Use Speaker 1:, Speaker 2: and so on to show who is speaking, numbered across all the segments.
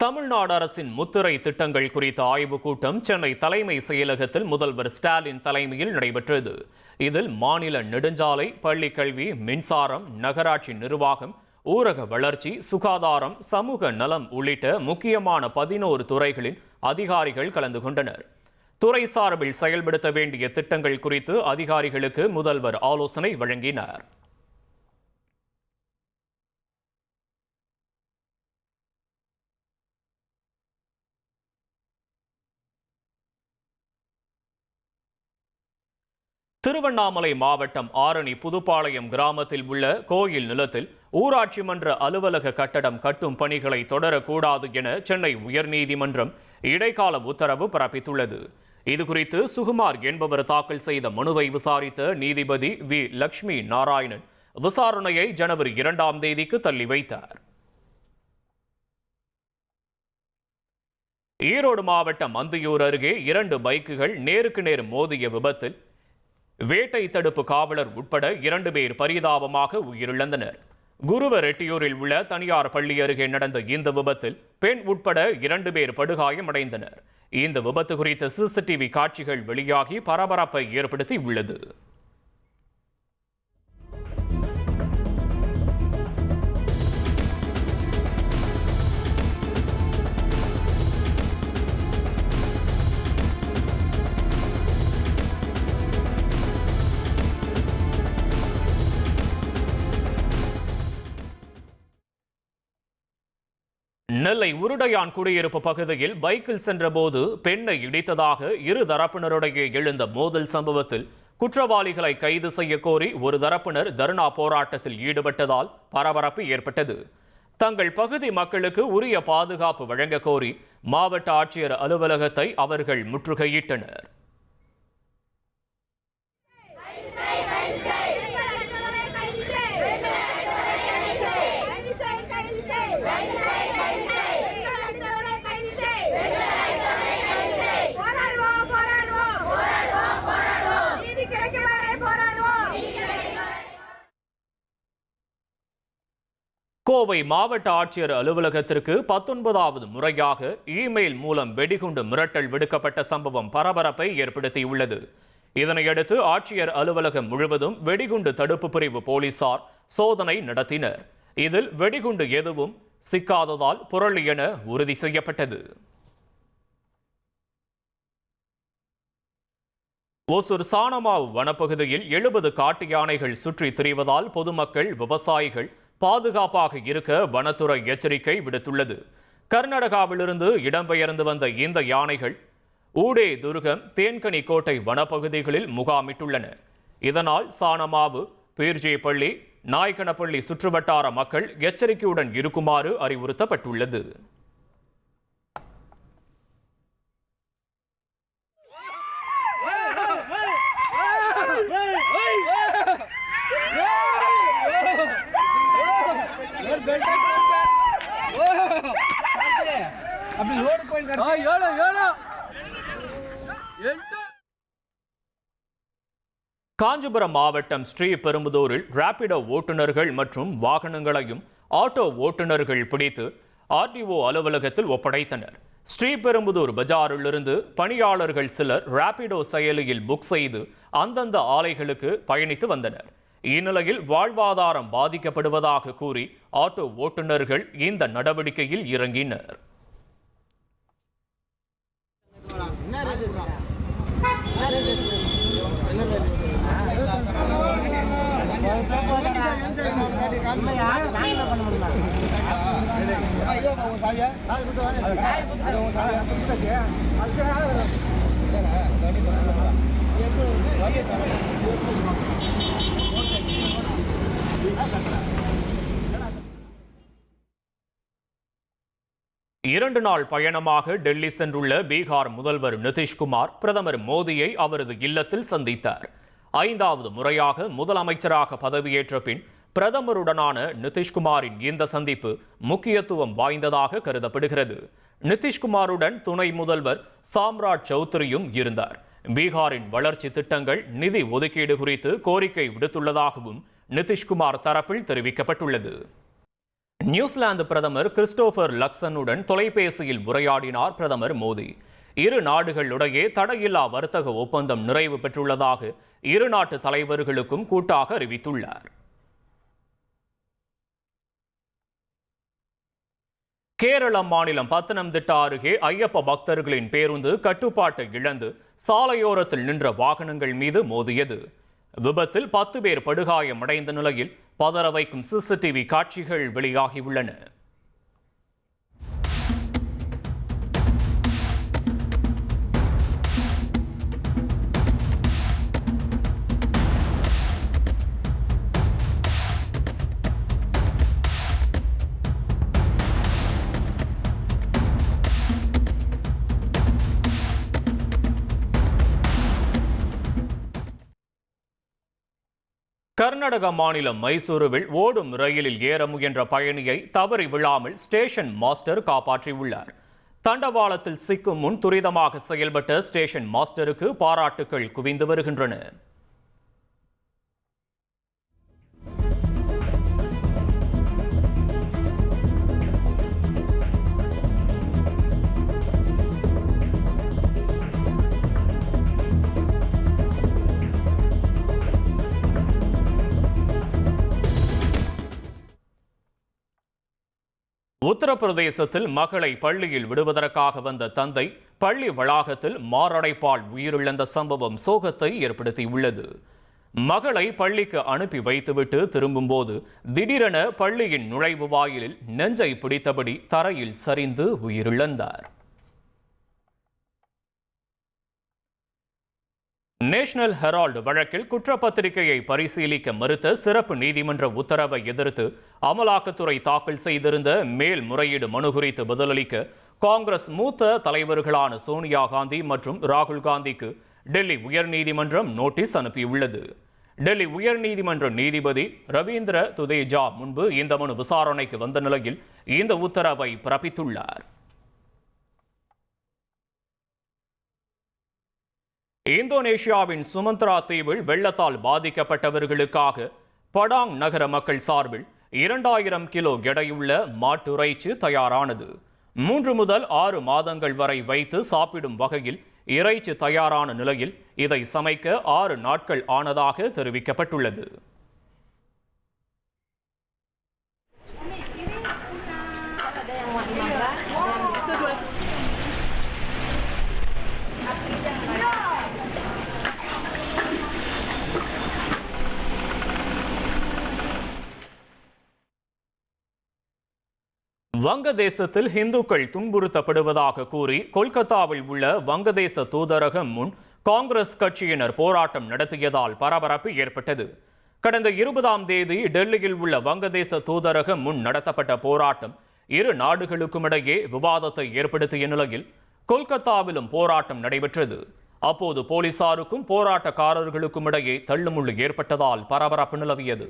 Speaker 1: தமிழ்நாடு அரசின் முத்திரை திட்டங்கள் குறித்த ஆய்வுக் கூட்டம் சென்னை தலைமை செயலகத்தில் முதல்வர் ஸ்டாலின் தலைமையில் நடைபெற்றது. இதில் மாநில நெடுஞ்சாலை, பள்ளிக்கல்வி, மின்சாரம், நகராட்சி நிர்வாகம், ஊரக வளர்ச்சி, சுகாதாரம், சமூக நலம் உள்ளிட்ட முக்கியமான 11 துறைகளின் அதிகாரிகள் கலந்து கொண்டனர். துறை சார்பில் செயல்படுத்த வேண்டிய திட்டங்கள் குறித்து அதிகாரிகளுக்கு முதல்வர் ஆலோசனை வழங்கினார். திருவண்ணாமலை மாவட்டம் ஆரணி புதுப்பாளையம் கிராமத்தில் உள்ள கோயில் நிலத்தில் ஊராட்சி மன்ற அலுவலக கட்டடம் கட்டும் பணிகளை தொடரக்கூடாது என சென்னை உயர்நீதிமன்றம் இடைக்கால உத்தரவு பிறப்பித்துள்ளது. இதுகுறித்து சுகுமார் என்பவர் தாக்கல் செய்த மனுவை விசாரித்த நீதிபதி வி. லட்சுமி நாராயணன் விசாரணையை ஜனவரி 2ஆம் தேதிக்கு தள்ளி வைத்தார். ஈரோடு மாவட்டம் அந்தியூர் அருகே 2 பைக்குகள் நேருக்கு நேர் மோதிய விபத்தில் வேட்டை தடுப்பு காவலர் உட்பட 2 பேர் பரிதாபமாக உயிரிழந்தனர். குருவரெட்டியூரில் உள்ள தனியார் பள்ளி அருகே நடந்த இந்த விபத்தில் பெண் உட்பட 2 பேர் படுகாயமடைந்தனர். இந்த விபத்து குறித்த சிசிடிவி காட்சிகள் வெளியாகி பரபரப்பை ஏற்படுத்தி உள்ளது. நெல்லை உருடையான் குடியிருப்பு பகுதியில் பைக்கில் சென்றபோது பெண்ணை இடித்ததாக இரு தரப்பினருடைய எழுந்த மோதல் சம்பவத்தில் குற்றவாளிகளை கைது செய்ய கோரி ஒரு தரப்பினர் தர்ணா போராட்டத்தில் ஈடுபட்டதால் பரபரப்பு ஏற்பட்டது. தங்கள் பகுதி மக்களுக்கு உரிய பாதுகாப்பு வழங்க கோரி மாவட்ட ஆட்சியர் அலுவலகத்தை அவர்கள் முற்றுகையிட்டனர். கோவை மாவட்ட ஆட்சியர் அலுவலகத்திற்கு 19வது முறையாக இமெயில் மூலம் வெடிகுண்டு மிரட்டல் விடுக்கப்பட்ட சம்பவம் பரபரப்பை ஏற்படுத்தியுள்ளது. இதனையடுத்து ஆட்சியர் அலுவலகம் முழுவதும் வெடிகுண்டு தடுப்பு பிரிவு போலீசார் சோதனை நடத்தினர். இதில் வெடிகுண்டு எதுவும் சிக்காததால் புரளி என உறுதி செய்யப்பட்டது. ஓசூர் சாணமாவு வனப்பகுதியில் 70 காட்டு யானைகள் சுற்றி திரிவதால் பொதுமக்கள், விவசாயிகள் பாதுகாப்பாக இருக்க வனத்துறை எச்சரிக்கை விடுத்துள்ளது. கர்நாடகாவிலிருந்து இடம்பெயர்ந்து வந்த இந்த யானைகள் ஊடே துர்கம், தேன்கனி கோட்டை வனப்பகுதிகளில் முகாமிட்டுள்ளன. இதனால் சாணமாவு, பீர்ஜேப்பள்ளி, நாய்க்கனப்பள்ளி சுற்றுவட்டார மக்கள் எச்சரிக்கையுடன் இருக்குமாறு அறிவுறுத்தப்பட்டுள்ளது. காஞ்சிபுரம் மாவட்டம் ஸ்ரீபெரும்புதூரில் ராபிடோ ஓட்டுநர்கள் மற்றும் வாகனங்களையும் ஆட்டோ ஓட்டுநர்கள் பிடித்து ஆர்டிஓ அலுவலகத்தில் ஒப்படைத்தனர். ஸ்ரீபெரும்புதூர் பஜாரிலிருந்து பணியாளர்கள் சிலர் ராபிடோ செயலியில் புக் செய்து அந்தந்த ஆலைகளுக்கு பயணித்து வந்தனர். இந்நிலையில் வாழ்வாதாரம் பாதிக்கப்படுவதாக கூறி ஆட்டோ ஓட்டுநர்கள் இந்த நடவடிக்கையில் இறங்கினர். இரண்டு நாள் பயணமாக டெல்லி சென்றுள்ள பீகார் முதல்வர் நிதிஷ்குமார் பிரதமர் மோடியை அவரது இல்லத்தில் சந்தித்தார். 5வது முறையாக முதலமைச்சராக பதவியேற்ற பின் பிரதமருடனான நிதிஷ்குமாரின் இந்த சந்திப்பு முக்கியத்துவம் வாய்ந்ததாக கருதப்படுகிறது. நிதிஷ்குமாருடன் துணை முதல்வர் சாம்ராட் சௌத்ரியும் இருந்தார். பீகாரின் வளர்ச்சி திட்டங்கள், நிதி ஒதுக்கீடு குறித்து கோரிக்கை விடுத்துள்ளதாகவும் நிதிஷ்குமார் தரப்பில் தெரிவிக்கப்பட்டுள்ளது. நியூசிலாந்து பிரதமர் கிறிஸ்டோபர் லக்சனுடன் தொலைபேசியில் உரையாடினார் பிரதமர் மோடி. இரு நாடுகளுடைய தடையில்லா வர்த்தக ஒப்பந்தம் நிறைவு பெற்றுள்ளதாக இரு நாட்டு தலைவர்களுக்கும் கூட்டாக அறிவித்துள்ளார். கேரள மாநிலம் பத்தனம்திட்டா அருகே ஐயப்ப பக்தர்களின் பேருந்து கட்டுப்பாட்டை இழந்து சாலையோரத்தில் நின்ற வாகனங்கள் மீது மோதியது. விபத்தில் 10 பேர் படுகாயமடைந்த நிலையில் பதற வைக்கும் சிசிடிவி காட்சிகள் வெளியாகியுள்ளன. கர்நாடக மாநிலம் மைசூருவில் ஓடும் ரயிலில் ஏற முயன்ற பயணியை தவறி விழாமல் ஸ்டேஷன் மாஸ்டர் காப்பாற்றியுள்ளார். தண்டவாளத்தில் சிக்கும் முன் துரிதமாக செயல்பட்ட ஸ்டேஷன் மாஸ்டருக்கு பாராட்டுகள் குவிந்து வருகின்றன. உத்தரப்பிரதேசத்தில் மகளை பள்ளியில் விடுவதற்காக வந்த தந்தை பள்ளி வளாகத்தில் மாரடைப்பால் உயிரிழந்த சம்பவம் சோகத்தை ஏற்படுத்தியுள்ளது. மகளை பள்ளிக்கு அனுப்பி வைத்துவிட்டு திரும்பும்போது திடீரென பள்ளியின் நுழைவு வாயிலில் நெஞ்சை பிடித்தபடி தரையில் சரிந்து உயிரிழந்தார். நேஷனல் ஹெரால்டு வழக்கில் குற்றப்பத்திரிகையை பரிசீலிக்க மறுத்த சிறப்பு நீதிமன்ற உத்தரவை எதிர்த்து அமலாக்கத்துறை தாக்கல் செய்திருந்த மேல்முறையீடு மனு குறித்து பதிலளிக்க காங்கிரஸ் மூத்த தலைவர்களான சோனியா காந்தி மற்றும் ராகுல் காந்திக்கு டெல்லி உயர்நீதிமன்றம் நோட்டீஸ் அனுப்பியுள்ளது. டெல்லி உயர்நீதிமன்ற நீதிபதி ரவீந்திர துதேஜா முன்பு இந்த மனு விசாரணைக்கு வந்த நிலையில் இந்த உத்தரவை பிறப்பித்துள்ளார். இந்தோனேஷியாவின் சுமத்ரா தீவில் வெள்ளத்தால் பாதிக்கப்பட்டவர்களுக்காக படாங் நகர மக்கள் சார்பில் 2000 கிலோ எடையுள்ள மாட்டுறைச்சி தயாரானது. 3 முதல் 6 மாதங்கள் வரை வைத்து சாப்பிடும் வகையில் இறைச்சி தயாரான நிலையில் இதை சமைக்க 6 நாட்கள் ஆனதாக தெரிவிக்கப்பட்டுள்ளது. வங்கதேசத்தில் இந்துக்கள் துன்புறுத்தப்படுவதாக கூறி கொல்கத்தாவில் உள்ள வங்கதேச தூதரகம் முன் காங்கிரஸ் கட்சியினர் போராட்டம் நடத்தியதால் பரபரப்பு ஏற்பட்டது. கடந்த 20ஆம் தேதி டெல்லியில் உள்ள வங்கதேச தூதரகம் முன் நடத்தப்பட்ட போராட்டம் இரு நாடுகளுக்கும் இடையே விவாதத்தை ஏற்படுத்திய நிலையில் கொல்கத்தாவிலும் போராட்டம் நடைபெற்றது. அப்போது போலீசாருக்கும் போராட்டக்காரர்களுக்கும் இடையே தள்ளுமுள்ளு ஏற்பட்டதால் பரபரப்பு நிலவியது.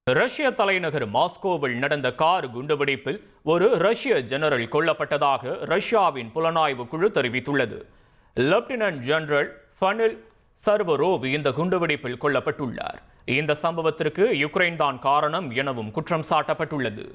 Speaker 1: ரஷ்ய தலைநகர் மாஸ்கோவில் நடந்த கார் குண்டுவெடிப்பில் ஒரு ரஷ்ய ஜெனரல் கொல்லப்பட்டதாக ரஷ்யாவின் புலனாய்வு குழு தெரிவித்துள்ளது. லெப்டினன்ட் ஜெனரல் ஃபனில் சர்வரோவ் இந்த குண்டுவெடிப்பில் கொல்லப்பட்டுள்ளார். இந்த சம்பவத்திற்கு யுக்ரைன் தான் காரணம் எனவும் குற்றம் சாட்டப்பட்டுள்ளது.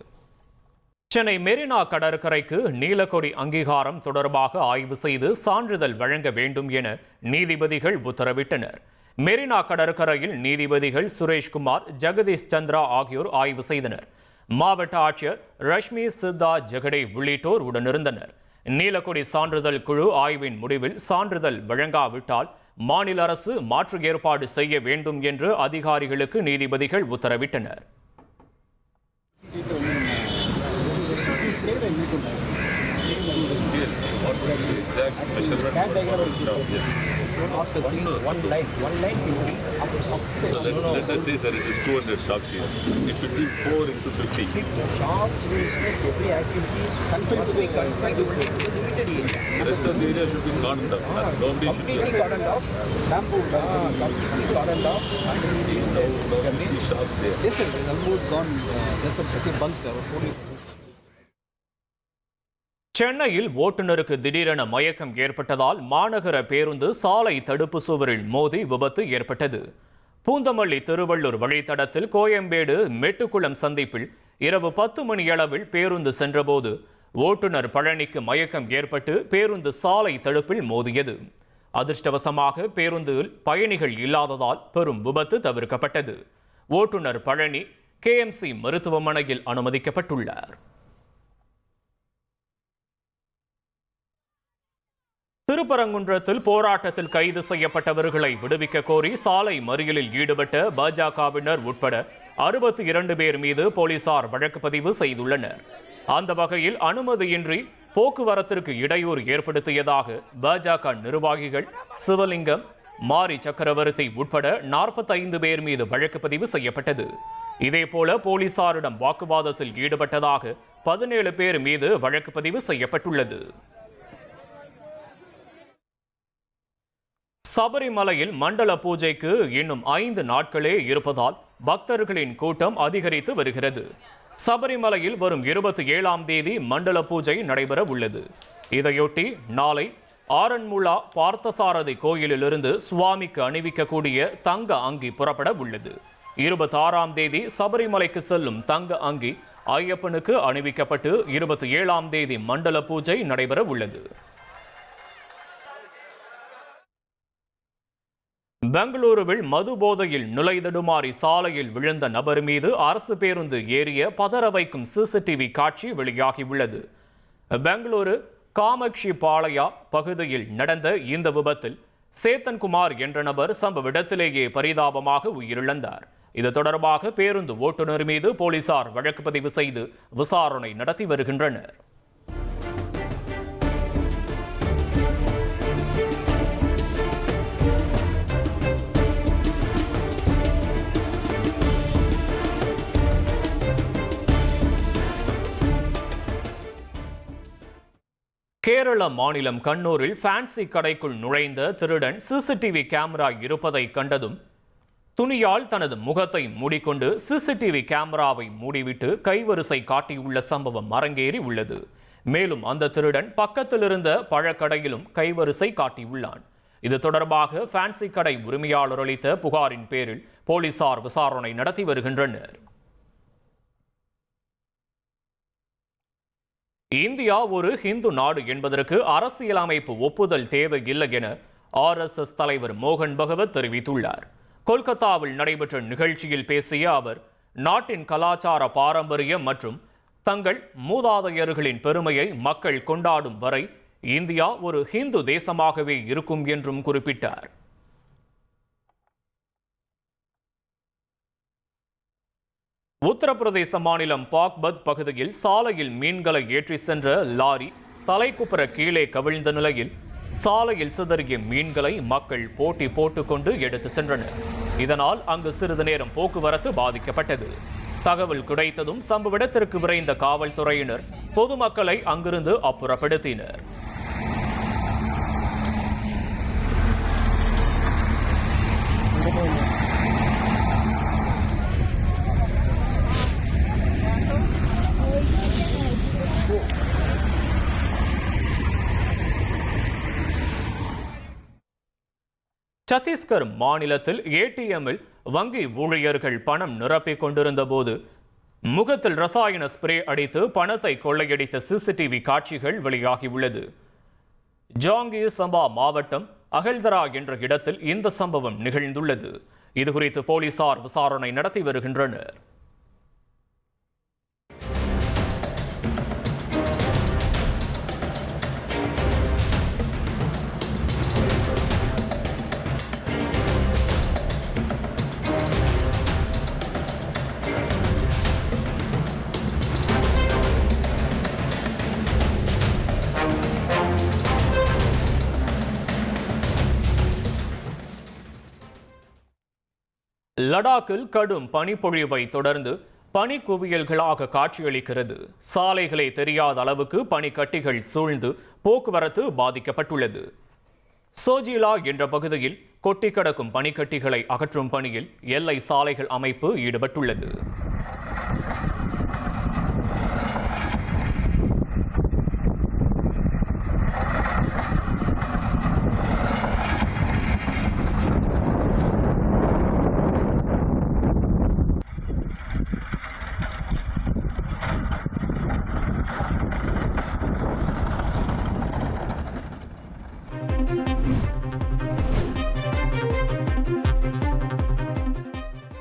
Speaker 1: சென்னை மெரினா கடற்கரைக்கு நீலக்கொடி அங்கீகாரம் தொடர்பாக ஆய்வு செய்து சான்றிதழ் வழங்க வேண்டும் என நீதிபதிகள் உத்தரவிட்டனர். மெரினா கடற்கரையில் நீதிபதிகள் சுரேஷ்குமார், ஜெகதீஷ் சந்திரா ஆகியோர் ஆய்வு செய்தனர். மாவட்ட ஆட்சியர் ரஷ்மி சித்தா ஜெகடே உள்ளிட்டோர் உடனிருந்தனர். நீலக்கொடி சான்றிதழ் குழு ஆய்வின் முடிவில் சான்றிதழ் வழங்காவிட்டால் மாநில அரசு மாற்று ஏற்பாடு செய்ய வேண்டும் என்று அதிகாரிகளுக்கு நீதிபதிகள் உத்தரவிட்டனர்.
Speaker 2: Yes, what will be the exact measurement for the shop? Yes.
Speaker 3: After seeing one line will be up
Speaker 2: So let us say, sir, it is 200 shops here. It should be 4 into 50.
Speaker 3: shop business, every activity is confined to a limited area.
Speaker 2: The rest of the area should be cordoned off. Nobody should be.
Speaker 3: Completely cordoned off, bamboo, completely cordoned off.
Speaker 2: See, now we see shops there.
Speaker 4: Yes, sir. It's almost gone. There's a pretty bulk, sir. Police.
Speaker 1: சென்னையில் ஓட்டுநருக்கு திடீரென மயக்கம் ஏற்பட்டதால் மாநகர பேருந்து சாலை தடுப்பு சுவரில் மோதி விபத்து ஏற்பட்டது. பூந்தமல்லி திருவள்ளூர் வழித்தடத்தில் கோயம்பேடு மெட்டுக்குளம் சந்திப்பில் இரவு 10 மணியளவில் பேருந்து சென்றபோது ஓட்டுநர் பழனிக்கு மயக்கம் ஏற்பட்டு பேருந்து சாலை தடுப்பில் மோதியது. அதிர்ஷ்டவசமாக பேருந்தில் பயணிகள் இல்லாததால் பெரும் விபத்து தவிர்க்கப்பட்டது. ஓட்டுநர் பழனி KMC மருத்துவமனையில் அனுமதிக்கப்பட்டுள்ளார். திருப்பரங்குன்றத்தில் போராட்டத்தில் கைது செய்யப்பட்டவர்களை விடுவிக்க கோரி சாலை மறியலில் ஈடுபட்ட பாஜகவினர் உட்பட 62 பேர் மீது போலீசார் வழக்கு பதிவு செய்துள்ளனர். அந்த வகையில் அனுமதியின்றி போக்குவரத்திற்கு இடையூறு ஏற்படுத்தியதாக பாஜக நிர்வாகிகள் சிவலிங்கம், மாரி சக்கரவர்த்தி உட்பட 45 பேர் மீது வழக்கு பதிவு செய்யப்பட்டது. இதேபோல போலீசாரிடம் வாக்குவாதத்தில் ஈடுபட்டதாக 17 பேர் மீது வழக்கு பதிவு செய்யப்பட்டுள்ளது. சபரிமலையில் மண்டல பூஜைக்கு இன்னும் 5 நாட்களே இருப்பதால் பக்தர்களின் கூட்டம் அதிகரித்து வருகிறது. சபரிமலையில் வரும் 27ஆம் தேதி மண்டல பூஜை நடைபெற உள்ளது. இதையொட்டி நாளை ஆரன்முளா பார்த்தசாரதி கோயிலிலிருந்து சுவாமிக்கு அணிவிக்கக்கூடிய தங்க அங்கி புறப்பட உள்ளது. 26ஆம் தேதி சபரிமலைக்கு செல்லும் தங்க அங்கி ஐயப்பனுக்கு அணிவிக்கப்பட்டு 27ஆம் தேதி மண்டல பூஜை நடைபெற உள்ளது. பெங்களூருவில் மது போதையில் நுழைதடுமாறி சாலையில் விழுந்த நபர் மீது அரசு பேருந்து ஏறிய பதற வைக்கும் CCTV காட்சி வெளியாகியுள்ளது. பெங்களூரு காமாட்சி பாளையா பகுதியில் நடந்த இந்த விபத்தில் சேத்தன்குமார் என்ற நபர் சம்பவ இடத்திலேயே பரிதாபமாக உயிரிழந்தார். இது தொடர்பாக பேருந்து ஓட்டுநர் மீது போலீசார் வழக்கு பதிவு செய்து விசாரணை நடத்தி வருகின்றனர். கேரள மாநிலம் கண்ணூரில் ஃபேன்சி கடைக்குள் நுழைந்த திருடன் CCTV கேமரா இருப்பதை கண்டதும் துணியால் தனது முகத்தை மூடிக்கொண்டு CCTV கேமராவை மூடிவிட்டு கைவரிசை காட்டியுள்ள சம்பவம் அரங்கேறி உள்ளது. மேலும் அந்த திருடன் பக்கத்தில் இருந்த பழக்கடையிலும் கைவரிசை காட்டியுள்ளான். இது தொடர்பாக ஃபேன்சி கடை உரிமையாளர் அளித்த புகாரின் பேரில் போலீசார் விசாரணை நடத்தி வருகின்றனர். இந்தியா ஒரு ஹிந்து நாடு என்பதற்கு அரசியலமைப்பு ஒப்புதல் தேவையில்லை என RSS தலைவர் மோகன் பகவத் தெரிவித்துள்ளார். கொல்கத்தாவில் நடைபெற்ற நிகழ்ச்சியில் பேசிய அவர், நாட்டின் கலாச்சார பாரம்பரியம் மற்றும் தங்கள் மூதாதையர்களின் பெருமையை மக்கள் கொண்டாடும் வரை இந்தியா ஒரு ஹிந்து தேசமாகவே இருக்கும் என்றும் குறிப்பிட்டார். உத்தரப்பிரதேச மாநிலம் பாக்பத் பகுதியில் சாலையில் மீன்களை ஏற்றி சென்ற லாரி தலைக்குப்புற கீழே கவிழ்ந்த நிலையில் சாலையில் சிதறிய மீன்களை மக்கள் போட்டி போட்டுக்கொண்டு எடுத்து சென்றனர். இதனால் அங்கு சிறிது நேரம் போக்குவரத்து பாதிக்கப்பட்டது. தகவல் கிடைத்ததும் சம்பவ இடத்திற்கு விரைந்த காவல்துறையினர் பொதுமக்களை அங்கிருந்து அப்புறப்படுத்தினர். சத்தீஸ்கர் மாநிலத்தில் ATMில் வங்கி ஊழியர்கள் பணம் நிரப்பிக் கொண்டிருந்த போது முகத்தில் ரசாயன ஸ்ப்ரே அடித்து பணத்தை கொள்ளையடித்த CCTV காட்சிகள் வெளியாகியுள்ளது. ஜாங்கீர் சம்பா மாவட்டம் அகல்தரா என்ற இடத்தில் இந்த சம்பவம் நிகழ்ந்துள்ளது. இதுகுறித்து போலீசார் விசாரணை நடத்தி வருகின்றனர். லடாக்கில் கடும் பனிப்பொழிவை தொடர்ந்து பனிக்குவியல்களாக காட்சியளிக்கிறது. சாலைகளே தெரியாத அளவுக்கு பனிக்கட்டிகள் சூழ்ந்து போக்குவரத்து பாதிக்கப்பட்டுள்ளது. சோஜிலா என்ற பகுதியில் கொட்டி கிடக்கும் பனிக்கட்டிகளை அகற்றும் பணியில் எல்லை சாலைகள் அமைப்பு ஈடுபட்டுள்ளது.